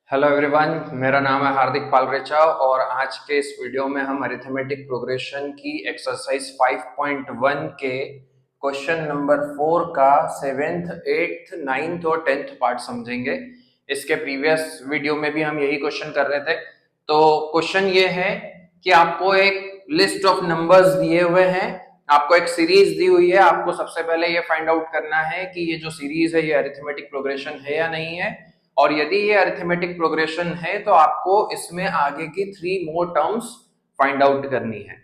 Hello everyone, मेरा नाम है हार्दिक पालरेचा और आज के इस वीडियो में हम अरिथमेटिक प्रोग्रेशन की एक्सरसाइज 5.1 के क्वेश्चन नंबर 4 का 7th, 8th, 9th और 10th पार्ट समझेंगे। इसके प्रीवियस वीडियो में भी हम यही क्वेश्चन कर रहे थे। तो क्वेश्चन ये है कि आपको एक लिस्ट ऑफ नंबर्स दिए हुए हैं, आपको एक सीरीज दी हुई है। आपको सबसे पहले ये फाइंड आउट करना है कि ये जो सीरीज है ये अरिथमेटिक प्रोग्रेशन है या नहीं है, और यदि ये अरिथमेटिक प्रोग्रेशन है तो आपको इसमें आगे की 3 मोर टर्म्स फाइंड आउट करनी है।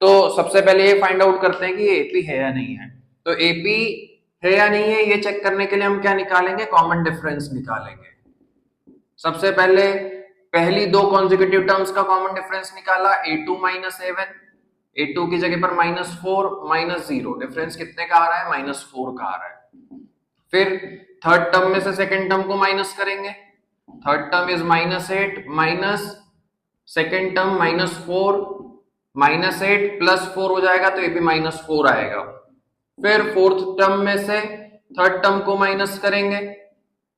तो सबसे पहले ये फाइंड आउट करते हैं कि ये एपी है या नहीं है। तो एपी है या नहीं है ये चेक करने के लिए हम क्या निकालेंगे, कॉमन डिफरेंस निकालेंगे। सबसे पहले पहली दो कॉन्जिक्यूटिव टर्म्स का कॉमन डिफरेंस निकाला, a2 माइनस a1, a2 की जगह पर -4 -0, डिफरेंस कितने का आ रहा है, -4 का आ रहा है। फिर थर्ड टर्म में से सेकंड टर्म को माइनस करेंगे, third term is -8 minus second term -4, -8 +4 हो जाएगा तो ये भी -4 आएगा। फिर फोर्थ टर्म में से थर्ड टर्म को माइनस करेंगे,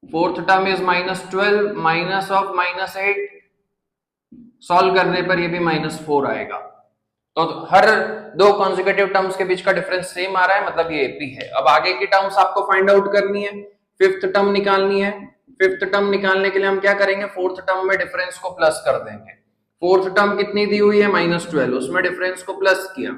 fourth term is -12 minus of -8, solve करने पर ये भी -4 आएगा। तो हर दो कॉन्जिक्यूटिव टर्म्स के बीच का डिफरेंस सेम आ रहा है, मतलब ये एपी है। अब आगे की टर्म्स आपको फाइंड आउट करनी है, फिफ्थ टर्म निकालनी है। फिफ्थ टर्म निकालने के लिए हम क्या करेंगे, फोर्थ टर्म में डिफरेंस को प्लस कर देंगे। फोर्थ टर्म कितनी दी हुई है, -12, उसमें डिफरेंस को प्लस किया,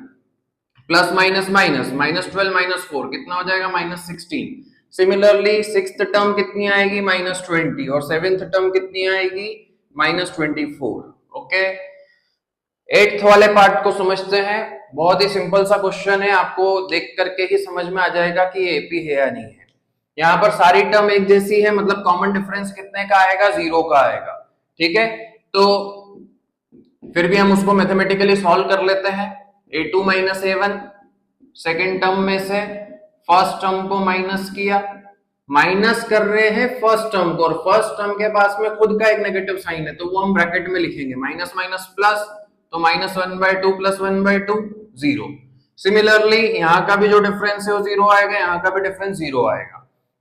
प्लस माइनस माइनस, -12 -4 कितना हो जाएगा, -16। सिमिलरली सिक्स्थ टर्म कितनी आएगी, -20, और सेवेंथ टर्म कितनी आएगी, -24। ओके, एट्थ वाले पार्ट को समझते हैं। बहुत ही सिंपल सा क्वेश्चन है, आपको देख करके ही समझ में आ जाएगा कि ये एपी है या नहीं है। यहाँ पर सारी टर्म एक जैसी है, मतलब कॉमन डिफरेंस कितने का आएगा, 0 का आएगा। ठीक है, तो फिर भी हम उसको मैथमेटिकली सॉल्व कर लेते हैं। a2 minus a1, second term में से फर्स्ट टर्म को माइनस किया, माइनस कर रहे हैं फर्स्ट टर्म को, और फर्स्ट टर्म के पास में खुद का एक नेगेटिव साइन है तो वो हम ब्रैकेट में लिखेंगे, माइनस माइनस प्लस, तो -1/2 + 1/2 0। सिमिलरली यहाँ का भी जो डिफरेंस है वो 0 आएगा, यहाँ का भी डिफरेंस 0 आएगा।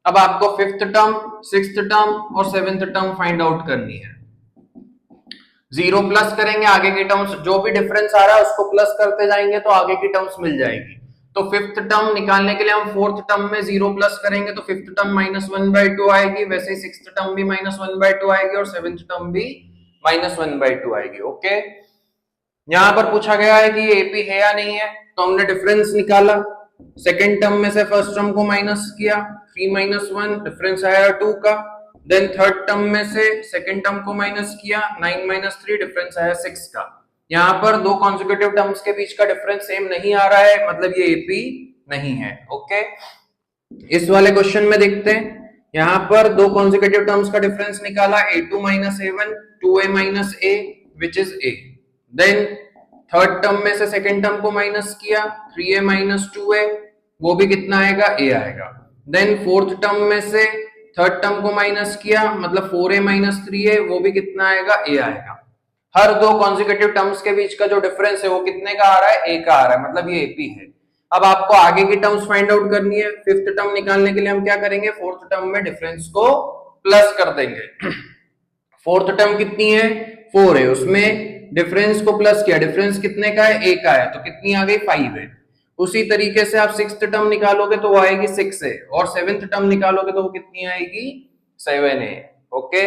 अब आपको फिफ्थ टर्म, सिक्स्थ टर्म और सेवेंथ टर्म फाइंड आउट करनी है। 0 प्लस करेंगे, आगे की टर्म्स जो भी डिफरेंस आ रहा है उसको प्लस करते जाएंगे तो आगे की टर्म्स मिल जाएगी। तो फिफ्थ टर्म निकालने के लिए हम फोर्थ टर्म में 0 प्लस करेंगे तो फिफ्थ टर्म -1/2 आएगी, वैसे ही सिक्स्थ टर्म भी -1/2 आएगी और सेवेंथ टर्म भी -1/2 आएगी। ओके, यहां पर पूछा गया है कि ये एपी है या नहीं है, तो हमने डिफरेंस निकाला, सेकेंड टर्म में से फर्स्ट टर्म को माइनस किया, 3 - 1, डिफरेंस आया 2 का। देन थर्ड टर्म में से सेकेंड टर्म को माइनस किया, 9 - 3, डिफरेंस आया 6 का। यहाँ पर दो कॉन्जिक्यूटिव टर्म्स के बीच का डिफरेंस सेम नहीं आ रहा है, मतलब ये एपी नहीं है। ओके, इस वाले क्वेश्चन में देखते हैं, यहाँ पर दो कॉन्जिक्यूटिव टर्म्स का डिफरेंस निकाला, a2 minus a1, 2a minus a which is a। Then third term में से सेकेंड टर्म को माइनस किया, 3a माइनस 2a, वो भी कितना आएगा, a आएगा। देन फोर्थ टर्म में से थर्ड टर्म को माइनस किया, मतलब 4a माइनस 3a, वो भी कितना आएगा, a आएगा। हर दो कॉन्जिक्यूटिव टर्म्स के बीच का जो डिफरेंस है वो कितने का आ रहा है, a का आ रहा है, मतलब ये AP है। अब आपको आगे की टर्म्स फाइंड आउट करनी है। फिफ्थ टर्म निकालने के लिए हम क्या करेंगे, फोर्थ टर्म में डिफरेंस को प्लस कर देंगे। फोर्थ टर्म कितनी है, 4 है, उसमें डिफरेंस को प्लस किया, डिफरेंस कितने का है, 1 का है, तो कितनी आ गई, 5 है। उसी तरीके से आप सिक्स्थ टर्म निकालोगे तो वो आएगी 6 है, और सेवेंथ टर्म निकालोगे तो वो कितनी आएगी, 7 है। ओके,